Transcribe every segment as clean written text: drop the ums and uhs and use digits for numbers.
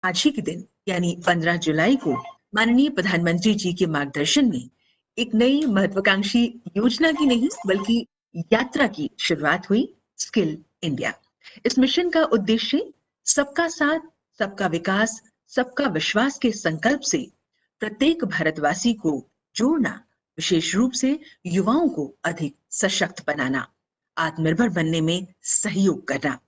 आज ही के दिन यानी 15 जुलाई को माननीय प्रधानमंत्री जी के मार्गदर्शन में एक नई महत्वाकांक्षी योजना की नहीं बल्कि यात्रा की शुरुआत हुई, स्किल इंडिया। इस मिशन का उद्देश्य सबका साथ, सबका विकास, सबका विश्वास के संकल्प से प्रत्येक भारतवासी को जोड़ना, विशेष रूप से युवाओं को अधिक सशक्त बनाना, आत्मनिर्भर बनने में सहयोग करना।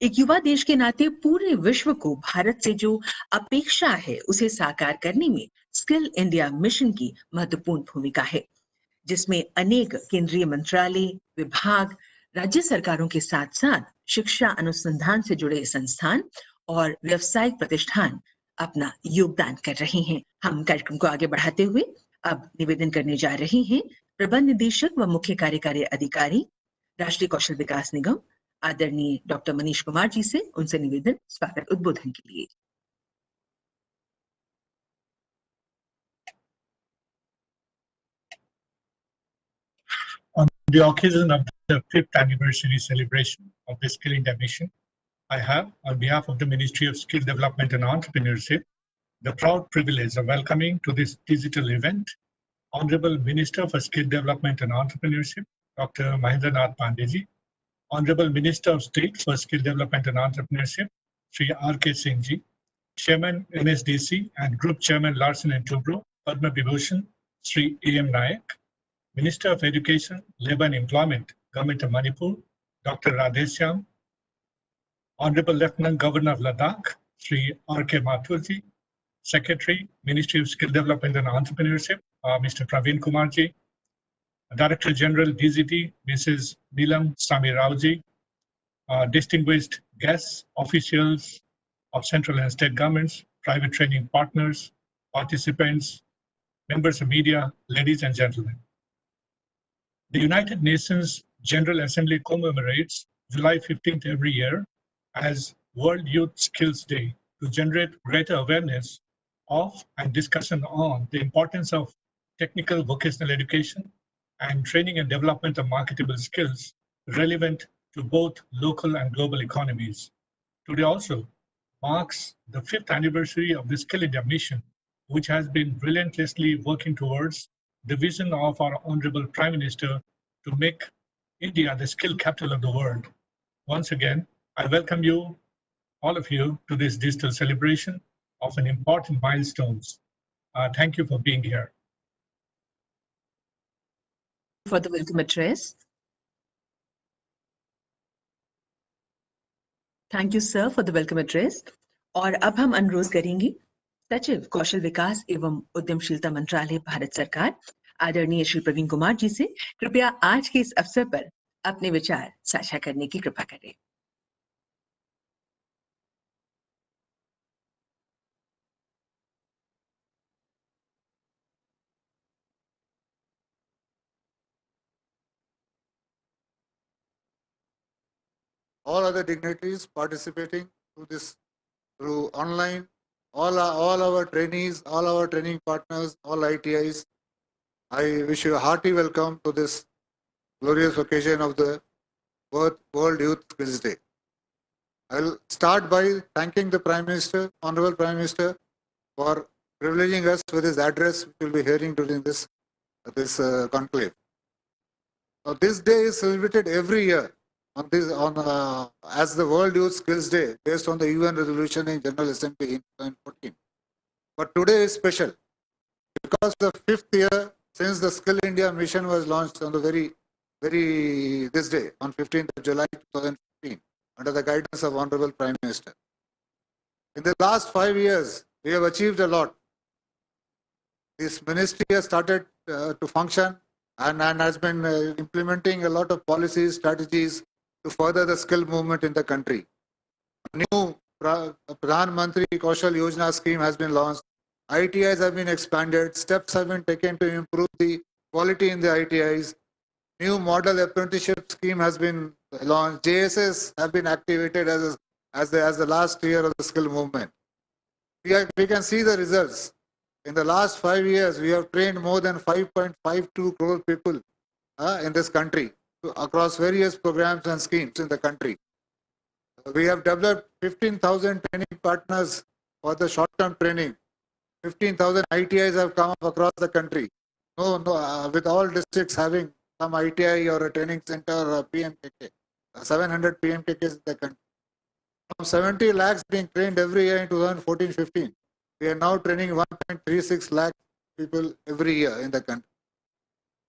एक युवा देश के नाते पूरे विश्व को भारत से जो अपेक्षा है उसे साकार करने में स्किल इंडिया मिशन की महत्वपूर्ण भूमिका है, जिसमें अनेक केंद्रीय मंत्रालय, विभाग, राज्य सरकारों के साथ साथ शिक्षा अनुसंधान से जुड़े संस्थान और व्यावसायिक प्रतिष्ठान अपना योगदान कर रहे हैं। हम कार्यक्रम को आगे बढ़ाते हुए अब निवेदन करने जा रहे हैं प्रबंध निदेशक व मुख्य कार्यकारी अधिकारी, राष्ट्रीय कौशल विकास निगम, आदरणीय डॉक्टर मनीष कुमार जी से। उनसे निवेदन स्वागत उद्बोधन के लिए। On the occasion of the 5th anniversary celebration of the Skill India Mission, I have, on behalf of the Ministry of Skill Development and Entrepreneurship, the proud privilege of welcoming to this digital event Honorable Minister for Skill Development and Entrepreneurship, Dr. Mahendra Nath Pandey, Honorable Minister of State for Skill Development and Entrepreneurship, Sri R.K. Singh ji, Chairman NSDC and Group Chairman Larsen and Toubro, Padma Vibhushan, Sri A.M. Nayak, Minister of Education, Labour and Employment, Government of Manipur, Dr. Radheshyam, Honorable Lieutenant Governor of Ladakh, Sri R.K. Mathurji, Secretary, Ministry of Skill Development and Entrepreneurship, Mr. Praveen Kumarji, Director General DGT, Mrs. Neelam Sami Raoji, distinguished guests, officials of central and state governments, private training partners, participants, members of media, ladies and gentlemen. The United Nations General Assembly commemorates July 15th every year as World Youth Skills Day to generate greater awareness of and discussion on the importance of technical vocational education and training and development of marketable skills relevant to both local and global economies. Today also marks the 5th anniversary of the Skill India mission, which has been relentlessly working towards the vision of our Honorable Prime Minister to make India the skill capital of the world. Once again, I welcome you, all of you, to this digital celebration of an important milestones. Thank you for being here. For the welcome address. Thank you, sir, for the welcome address. और अब हम अनुरोध करेंगे सचिव कौशल विकास एवं उद्यमशीलता मंत्रालय भारत सरकार आदरणीय श्री प्रवीण कुमार जी से कृपया आज के इस अवसर पर अपने विचार साझा करने की कृपा करें। All other dignitaries participating through online, all our trainees, all our training partners, all ITIs, I wish you a hearty welcome to this glorious occasion of the World Youth Skills Day. I'll start by thanking the Prime Minister, Honorable Prime Minister, for privileging us with his address, which we'll be hearing during this conclave. Now, this day is celebrated every year as the World Youth Skills Day, based on the UN resolution in General Assembly in 2014. But today is special because the 5th year since the Skill India mission was launched on the this day, on 15th of July 2015, under the guidance of Honorable Prime Minister. In the last 5 years, we have achieved a lot. This ministry has started to function and has been implementing a lot of policies, strategies to further the skill movement in the country. A new Pradhan Mantri Kaushal Yojana scheme has been launched. ITIs have been expanded. Steps have been taken to improve the quality in the ITIs. New model apprenticeship scheme has been launched. JSS have been activated as the last year of the skill movement. We can see the results. In the last 5 years, we have trained more than 5.52 crore people in this country across various programs and schemes in the country. We have developed 15,000 training partners for the short-term training. 15,000 ITIs have come up across the country. With all districts having some ITI or a training center or a PMKK, 700 PMKKs in the country. From 70 lakhs being trained every year in 2014-15, we are now training 1.36 lakh people every year in the country.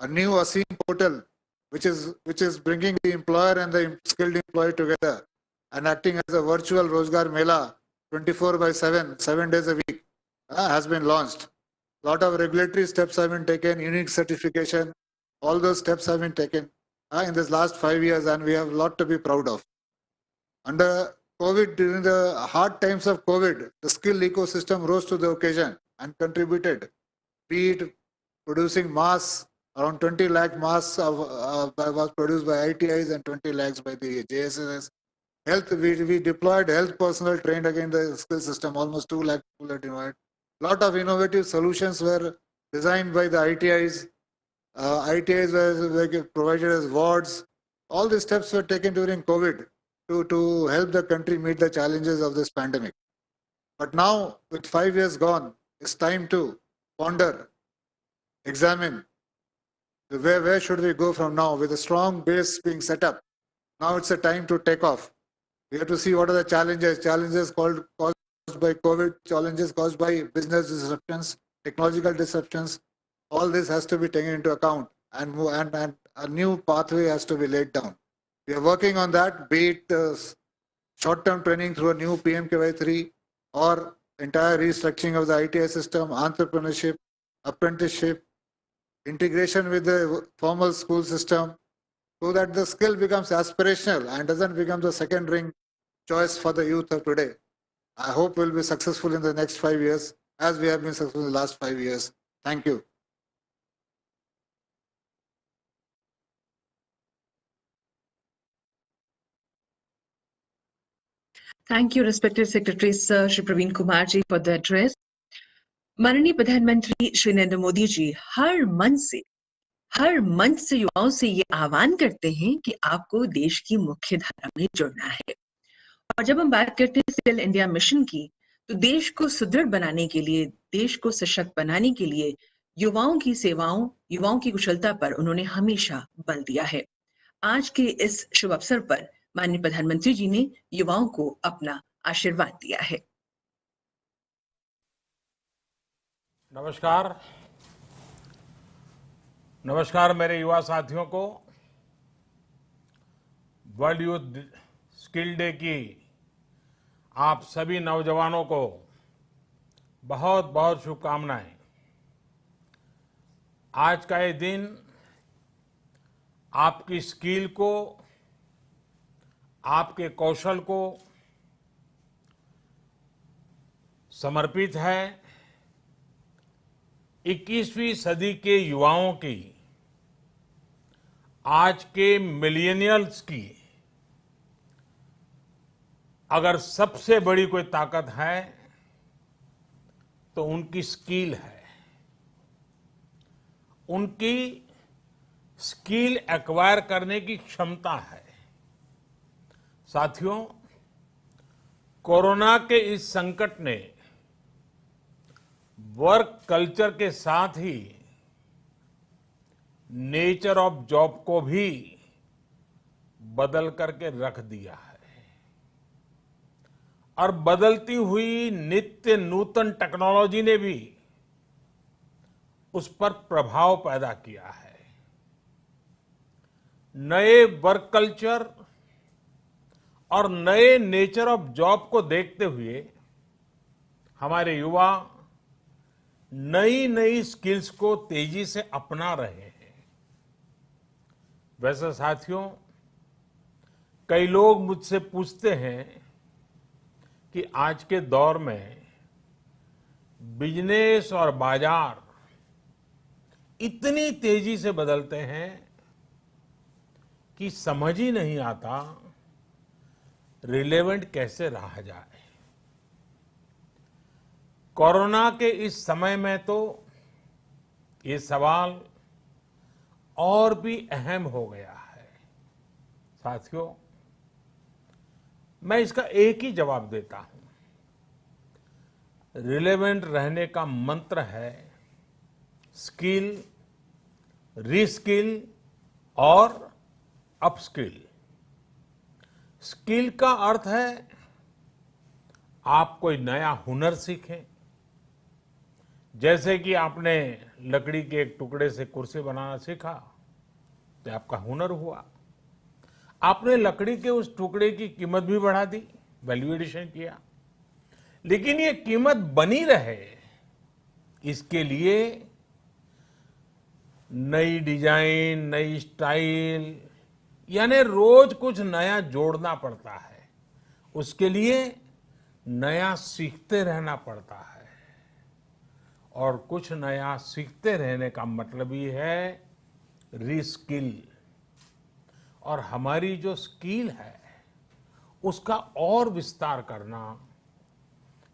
A new ASEEM portal, which is bringing the employer and the skilled employee together and acting as a virtual Rozgar Mela 24/7, 7 days a week, has been launched. A lot of regulatory steps have been taken, unique certification, all those steps have been taken in this last 5 years, and we have a lot to be proud of. Under COVID, during the hard times of COVID, the skill ecosystem rose to the occasion and contributed, be it producing masks. Around 20 lakh masks was produced by ITIs and 20 lakhs by the JSS. Health, we deployed health personnel trained again the skill system, almost 2 lakh people are deployed. Lot of innovative solutions were designed by the ITIs. ITIs were provided as wards. All these steps were taken during COVID to help the country meet the challenges of this pandemic. But now, with 5 years gone, it's time to ponder, examine, where should we go from now? With a strong base being set up, now it's a time to take off. We have to see what are the challenges caused by COVID, challenges caused by business disruptions, technological disruptions. All this has to be taken into account, and a new pathway has to be laid down. We are working on that, be it short-term training through a new PMKY3 or entire restructuring of the ITI system, entrepreneurship, apprenticeship, integration with the formal school system, so that the skill becomes aspirational and doesn't become the second-ring choice for the youth of today. I hope we'll be successful in the next 5 years, as we have been successful in the last 5 years. Thank you. Thank you, respected Secretary Sir Shri Praveen Kumar ji, for the address. माननीय प्रधानमंत्री श्री नरेंद्र मोदी जी हर मंच से युवाओं से ये आह्वान करते हैं कि आपको देश की मुख्य धारा में जुड़ना है। और जब हम बात करते हैं स्किल इंडिया मिशन की, तो देश को सुदृढ़ बनाने के लिए, देश को सशक्त बनाने के लिए युवाओं की सेवाओं, युवाओं की कुशलता पर उन्होंने हमेशा बल दिया है। आज के इस शुभ अवसर पर माननीय प्रधानमंत्री जी ने युवाओं को अपना आशीर्वाद दिया है। नमस्कार मेरे युवा साथियों को। वर्ल्ड यूथ स्किल डे की आप सभी नौजवानों को बहुत बहुत शुभकामनाएं। आज का ये दिन आपकी स्किल को, आपके कौशल को समर्पित है। 21वीं सदी के युवाओं की, आज के मिलेनियल्स की अगर सबसे बड़ी कोई ताकत है तो उनकी स्किल है। उनकी स्किल एक्वायर करने की क्षमता है। साथियों, कोरोना के इस संकट ने वर्क कल्चर के साथ ही नेचर ऑफ जॉब को भी बदल करके रख दिया है और बदलती हुई नित्य नूतन टेक्नोलॉजी ने भी उस पर प्रभाव पैदा किया है। नए वर्क कल्चर और नए नेचर ऑफ जॉब को देखते हुए हमारे युवा नई नई स्किल्स को तेजी से अपना रहे हैं। वैसे साथियों, कई लोग मुझसे पूछते हैं कि आज के दौर में बिजनेस और बाजार इतनी तेजी से बदलते हैं कि समझ ही नहीं आता रिलेवेंट कैसे रहा जाए। कोरोना के इस समय में तो ये सवाल और भी अहम हो गया है। साथियों, मैं इसका एक ही जवाब देता हूं। रिलेवेंट रहने का मंत्र है स्किल, रीस्किल और अपस्किल। स्किल का अर्थ है आप कोई नया हुनर सीखें। जैसे कि आपने लकड़ी के एक टुकड़े से कुर्सी बनाना सीखा तो आपका हुनर हुआ। आपने लकड़ी के उस टुकड़े की कीमत भी बढ़ा दी, वैल्यू एडिशन किया, लेकिन ये कीमत बनी रहे इसके लिए नई डिजाइन, नई स्टाइल, यानी रोज कुछ नया जोड़ना पड़ता है। उसके लिए नया सीखते रहना पड़ता है और कुछ नया सीखते रहने का मतलब ही है रीस्किल। और हमारी जो स्किल है उसका और विस्तार करना।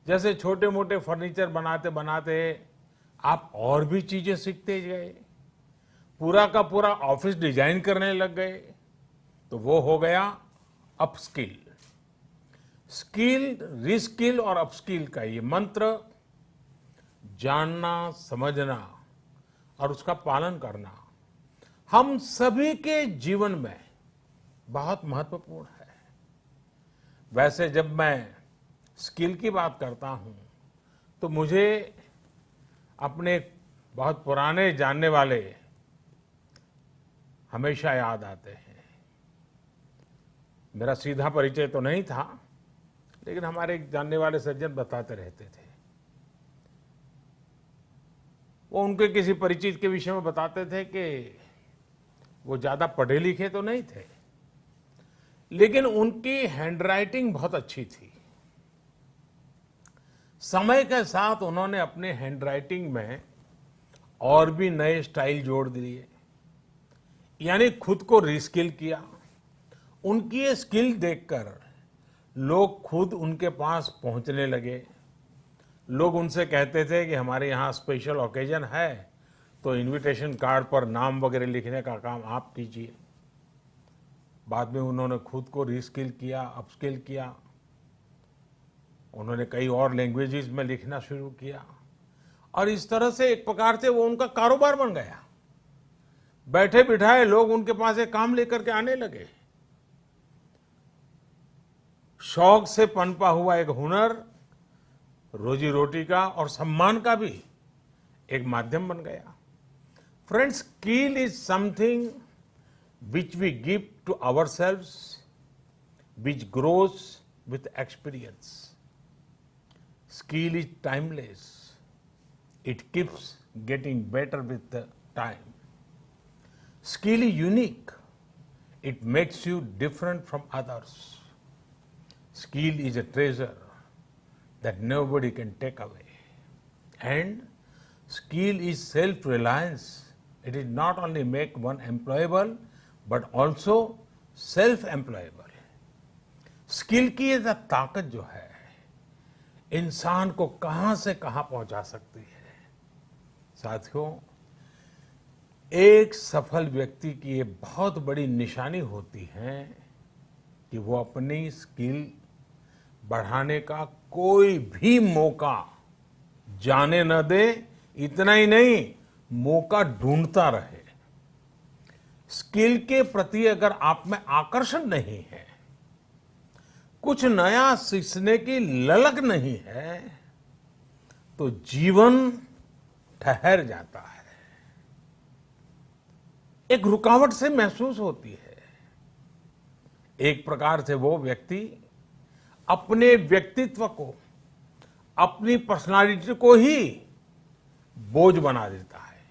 जैसे छोटे मोटे फर्नीचर बनाते बनाते आप और भी चीजें सीखते गए, पूरा का पूरा ऑफिस डिजाइन करने लग गए, तो वो हो गया अपस्किल। स्किल, रीस्किल और अपस्किल का ये मंत्र जानना, समझना और उसका पालन करना हम सभी के जीवन में बहुत महत्वपूर्ण है। वैसे जब मैं स्किल की बात करता हूं तो मुझे अपने बहुत पुराने जानने वाले हमेशा याद आते हैं। मेरा सीधा परिचय तो नहीं था, लेकिन हमारे एक जानने वाले सज्जन बताते रहते थे। वो उनके किसी परिचित के विषय में बताते थे कि वो ज्यादा पढ़े लिखे तो नहीं थे, लेकिन उनकी हैंडराइटिंग बहुत अच्छी थी। समय के साथ उन्होंने अपने हैंडराइटिंग में और भी नए स्टाइल जोड़ दिए, यानी खुद को रीस्किल किया। उनकी ये स्किल देखकर लोग खुद उनके पास पहुंचने लगे। लोग उनसे कहते थे कि हमारे यहाँ स्पेशल ओकेजन है तो इनविटेशन कार्ड पर नाम वगैरह लिखने का काम आप कीजिए। बाद में उन्होंने खुद को रीस्किल किया, अपस्किल किया। उन्होंने कई और लैंग्वेजेस में लिखना शुरू किया और इस तरह से एक प्रकार से वो उनका कारोबार बन गया। बैठे बिठाए लोग उनके पास एक काम लेकर के आने लगे। शौक से पनपा हुआ एक हुनर रोजी रोटी का और सम्मान का भी एक माध्यम बन गया। Friends, skill is something which we give to ourselves, which grows with experience. Skill is timeless. It keeps getting better with the time. Skill is unique. It makes you different from others. Skill is a treasure that nobody can take away. And skill is self-reliance. It is not only make one employable, but also self-employable. Skill की ये ताकत जो है इंसान को कहां से कहां पहुंचा सकती है। साथियों, एक सफल व्यक्ति की ये बहुत बड़ी निशानी होती है कि वो अपनी स्किल बढ़ाने का कोई भी मौका जाने न दे। इतना ही नहीं, मौका ढूंढता रहे। स्किल के प्रति अगर आप में आकर्षण नहीं है, कुछ नया सीखने की ललक नहीं है, तो जीवन ठहर जाता है, एक रुकावट से महसूस होती है। एक प्रकार से वो व्यक्ति अपने व्यक्तित्व को, अपनी पर्सनालिटी को ही बोझ बना देता है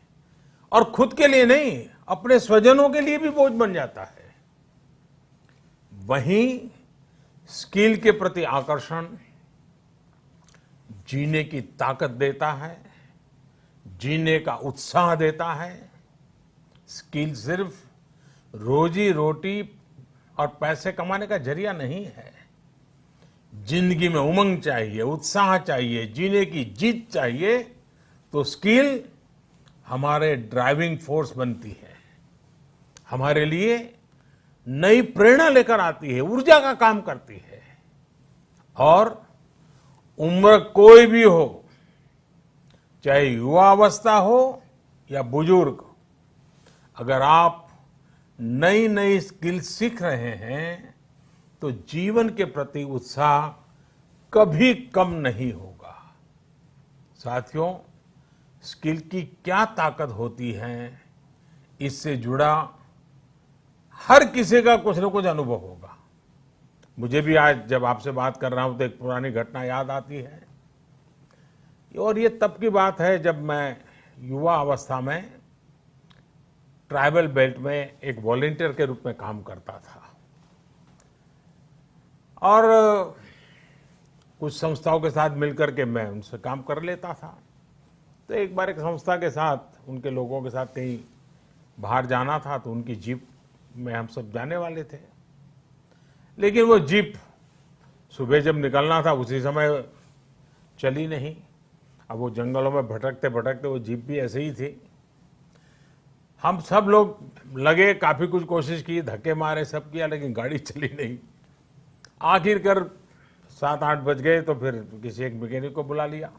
और खुद के लिए नहीं, अपने स्वजनों के लिए भी बोझ बन जाता है। वहीं स्किल के प्रति आकर्षण जीने की ताकत देता है, जीने का उत्साह देता है। स्किल सिर्फ रोजी रोटी और पैसे कमाने का जरिया नहीं है। जिंदगी में उमंग चाहिए, उत्साह चाहिए, जीने की जीत चाहिए, तो स्किल हमारे ड्राइविंग फोर्स बनती है, हमारे लिए नई प्रेरणा लेकर आती है, ऊर्जा का काम करती है और उम्र कोई भी हो, चाहे युवा अवस्था हो या बुजुर्ग, अगर आप नई नई स्किल सीख रहे हैं तो जीवन के प्रति उत्साह कभी कम नहीं होगा। साथियों, स्किल की क्या ताकत होती है, इससे जुड़ा हर किसी का कुछ न कुछ अनुभव होगा। मुझे भी आज जब आपसे बात कर रहा हूं तो एक पुरानी घटना याद आती है, और ये तब की बात है जब मैं युवा अवस्था में ट्राइबल बेल्ट में एक वॉलंटियर के रूप में काम करता था, और कुछ संस्थाओं के साथ मिलकर के मैं उनसे काम कर लेता था। तो एक बार एक संस्था के साथ, उनके लोगों के साथ कहीं बाहर जाना था, तो उनकी जीप में हम सब जाने वाले थे, लेकिन वो जीप सुबह जब निकलना था उसी समय चली नहीं। अब वो जंगलों में भटकते भटकते वो जीप भी ऐसे ही थी। हम सब लोग लगे, काफी कुछ कोशिश की, धक्के मारे, सब किया, लेकिन गाड़ी चली नहीं। आखिरकार 7-8 बज गए तो फिर किसी एक मैकेनिक को बुला लिया।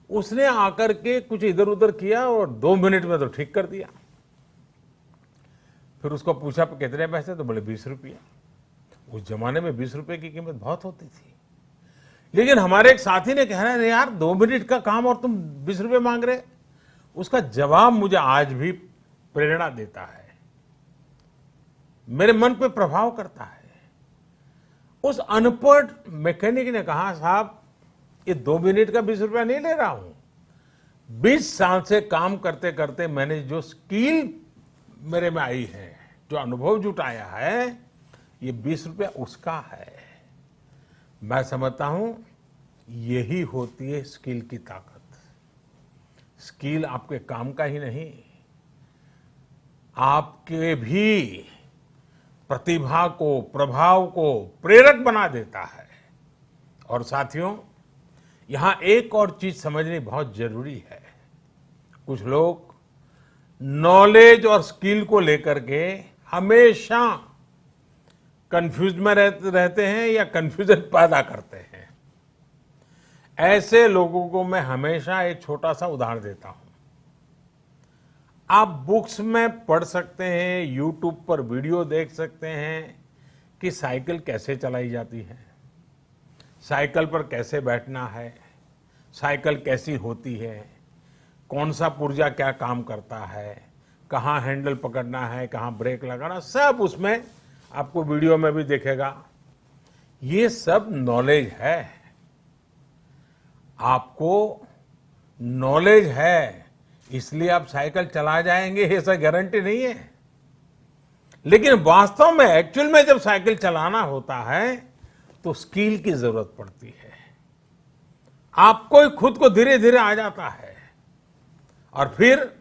उसने आकर के कुछ इधर उधर किया और 2 मिनट में तो ठीक कर दिया। फिर उसको पूछा कितने पैसे, तो बोले 20 रुपये। उस जमाने में 20 रुपये की कीमत बहुत होती थी। लेकिन हमारे एक साथी ने कह रहा है, यार 2 मिनट का काम और तुम 20 रुपये मांग रहे। उसका जवाब मुझे आज भी प्रेरणा देता है, मेरे मन पे प्रभाव करता है। उस अनपढ़ मैकेनिक ने कहा, साहब ये 2 मिनट का 20 रुपया नहीं ले रहा हूं, 20 साल से काम करते करते मैंने जो स्किल मेरे में आई है, जो अनुभव जुटाया है, ये 20 रुपया उसका है। मैं समझता हूं यही होती है स्किल की ताकत। स्किल आपके काम का ही नहीं, आपके भी प्रतिभा को, प्रभाव को प्रेरक बना देता है। और साथियों, यहां एक और चीज समझनी बहुत जरूरी है। कुछ लोग नॉलेज और स्किल को लेकर के हमेशा कंफ्यूज में रहते हैं या कंफ्यूजन पैदा करते हैं। ऐसे लोगों को मैं हमेशा एक छोटा सा उदाहरण देता हूं। आप बुक्स में पढ़ सकते हैं, यूट्यूब पर वीडियो देख सकते हैं कि साइकिल कैसे चलाई जाती है, साइकिल पर कैसे बैठना है, साइकिल कैसी होती है, कौन सा पुर्जा क्या काम करता है, कहाँ हैंडल पकड़ना है, कहाँ ब्रेक लगाना, सब उसमें आपको वीडियो में भी दिखेगा। ये सब नॉलेज है। आपको नॉलेज है इसलिए आप साइकिल चला जाएंगे, ऐसा गारंटी नहीं है। लेकिन वास्तव में, एक्चुअल में जब साइकिल चलाना होता है तो स्किल की जरूरत पड़ती है। आपको खुद को धीरे धीरे आ जाता है और फिर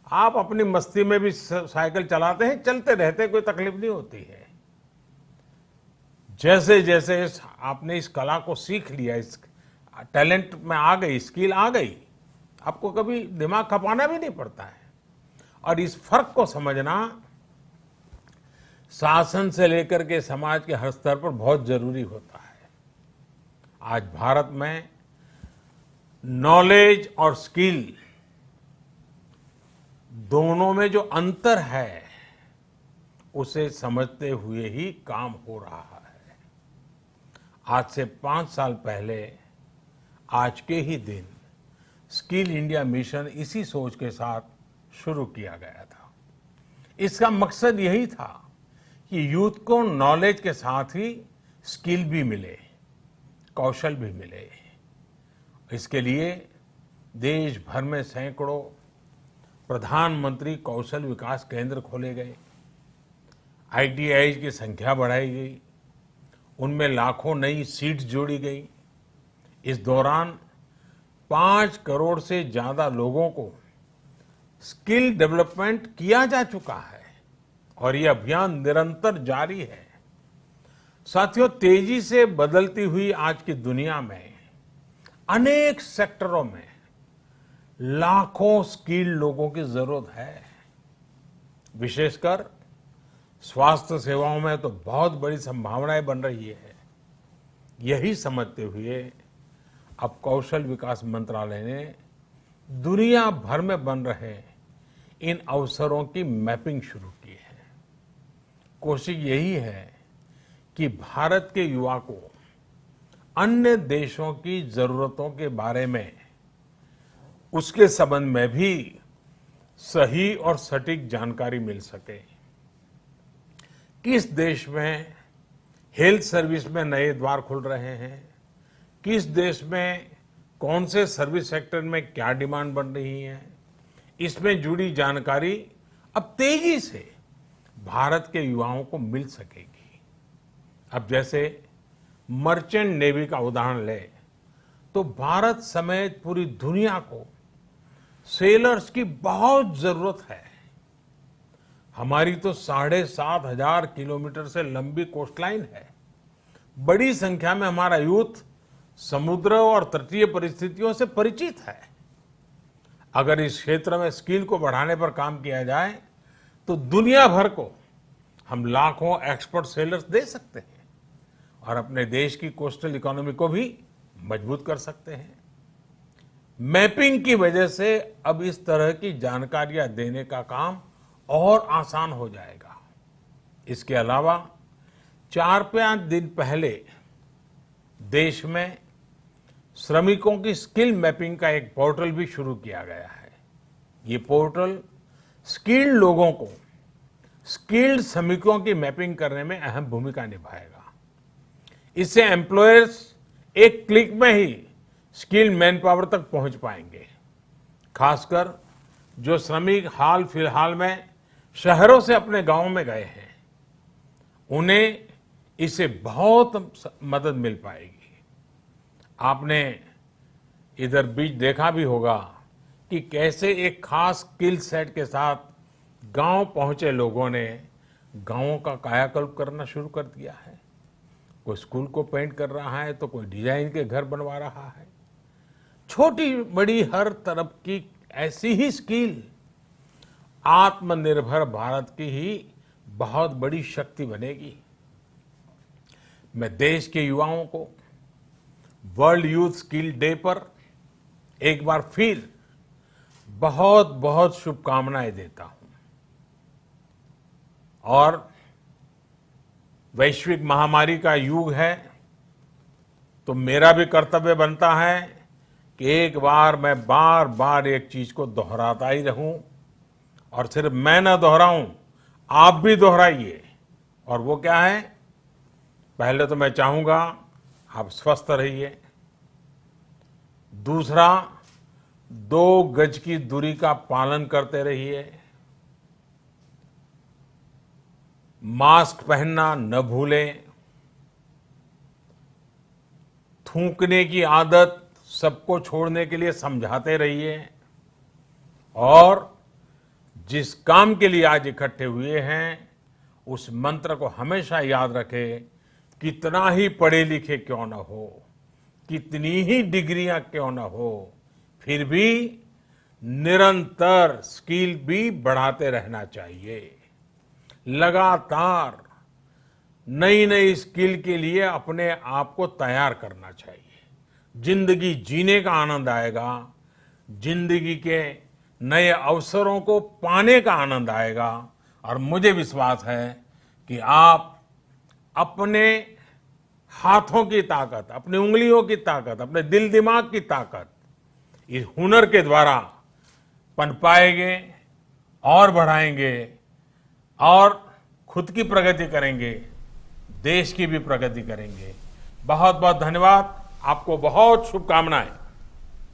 आप अपनी मस्ती में भी साइकिल चलाते हैं, चलते रहते, कोई तकलीफ नहीं होती है। जैसे जैसे आपने इस कला को सीख लिया, इस टैलेंट में आ गई, स्किल आ गई, आपको कभी दिमाग खपाना भी नहीं पड़ता है। और इस फर्क को समझना शासन से लेकर के समाज के हर स्तर पर बहुत जरूरी होता है। आज भारत में नॉलेज और स्किल दोनों में जो अंतर है, उसे समझते हुए ही काम हो रहा है। आज से 5 साल पहले आज के ही दिन स्किल इंडिया मिशन इसी सोच के साथ शुरू किया गया था। इसका मकसद यही था कि यूथ को नॉलेज के साथ ही स्किल भी मिले, कौशल भी मिले। इसके लिए देश भर में सैकड़ों प्रधानमंत्री कौशल विकास केंद्र खोले गए, ITI की संख्या बढ़ाई गई, उनमें लाखों नई सीट्स जोड़ी गई। इस दौरान 5 करोड़ से ज्यादा लोगों को स्किल डेवलपमेंट किया जा चुका है और यह अभियान निरंतर जारी है। साथियों, तेजी से बदलती हुई आज की दुनिया में अनेक सेक्टरों में लाखों स्किल्ड लोगों की जरूरत है। विशेषकर स्वास्थ्य सेवाओं में तो बहुत बड़ी संभावनाएं बन रही है। यही समझते हुए अब कौशल विकास मंत्रालय ने दुनिया भर में बन रहे इन अवसरों की मैपिंग शुरू की है। कोशिश यही है कि भारत के युवा को अन्य देशों की जरूरतों के बारे में, उसके संबंध में भी सही और सटीक जानकारी मिल सके। किस देश में हेल्थ सर्विस में नए द्वार खुल रहे हैं, किस देश में कौन से सर्विस सेक्टर में क्या डिमांड बन रही है, इसमें जुड़ी जानकारी अब तेजी से भारत के युवाओं को मिल सकेगी। अब जैसे मर्चेंट नेवी का उदाहरण ले तो भारत समेत पूरी दुनिया को सेलर्स की बहुत जरूरत है। हमारी तो 7,500 किलोमीटर से लंबी कोस्टलाइन है। बड़ी संख्या में हमारा यूथ समुद्र और तटीय परिस्थितियों से परिचित है। अगर इस क्षेत्र में स्किल को बढ़ाने पर काम किया जाए तो दुनिया भर को हम लाखों एक्सपर्ट सेलर्स दे सकते हैं और अपने देश की कोस्टल इकोनॉमी को भी मजबूत कर सकते हैं। मैपिंग की वजह से अब इस तरह की जानकारियां देने का काम और आसान हो जाएगा। इसके अलावा 4-5 दिन पहले देश में श्रमिकों की स्किल मैपिंग का एक पोर्टल भी शुरू किया गया है। ये पोर्टल स्किल्ड लोगों को स्किल्ड श्रमिकों की मैपिंग करने में अहम भूमिका निभाएगा। इससे एम्प्लॉयर्स एक क्लिक में ही स्किल्ड मैन पावर तक पहुंच पाएंगे। खासकर जो श्रमिक हाल फिलहाल में शहरों से अपने गांव में गए हैं, उन्हें इससे बहुत मदद मिल पाएगी। आपने इधर बीच देखा भी होगा कि कैसे एक खास स्किल सेट के साथ गांव पहुंचे लोगों ने गांवों का कायाकल्प करना शुरू कर दिया है। कोई स्कूल को पेंट कर रहा है तो कोई डिजाइन के घर बनवा रहा है। छोटी बड़ी हर तरफ की ऐसी ही स्किल आत्मनिर्भर भारत की ही बहुत बड़ी शक्ति बनेगी। मैं देश के युवाओं को वर्ल्ड यूथ स्किल डे पर एक बार फिर बहुत बहुत शुभकामनाएं देता हूं और वैश्विक महामारी का युग है तो मेरा भी कर्तव्य बनता है कि एक बार मैं बार बार एक चीज को दोहराता ही रहूं और सिर्फ मैं ना दोहराऊं, आप भी दोहराइए। और वो क्या है? पहले तो मैं चाहूंगा आप स्वस्थ रहिए। दूसरा, 2 गज की दूरी का पालन करते रहिए। मास्क पहनना न भूलें। थूकने की आदत सबको छोड़ने के लिए समझाते रहिए। और जिस काम के लिए आज इकट्ठे हुए हैं उस मंत्र को हमेशा याद रखें। कितना ही पढ़े लिखे क्यों न हो, कितनी ही डिग्रियां क्यों न हो, फिर भी निरंतर स्किल भी बढ़ाते रहना चाहिए। लगातार नई नई स्किल के लिए अपने आप को तैयार करना चाहिए। जिंदगी जीने का आनंद आएगा, जिंदगी के नए अवसरों को पाने का आनंद आएगा। और मुझे विश्वास है कि आप अपने हाथों की ताकत, अपनी उंगलियों की ताकत, अपने दिल दिमाग की ताकत इस हुनर के द्वारा पनपाएंगे और बढ़ाएंगे और खुद की प्रगति करेंगे, देश की भी प्रगति करेंगे। बहुत बहुत धन्यवाद। आपको बहुत शुभकामनाएं।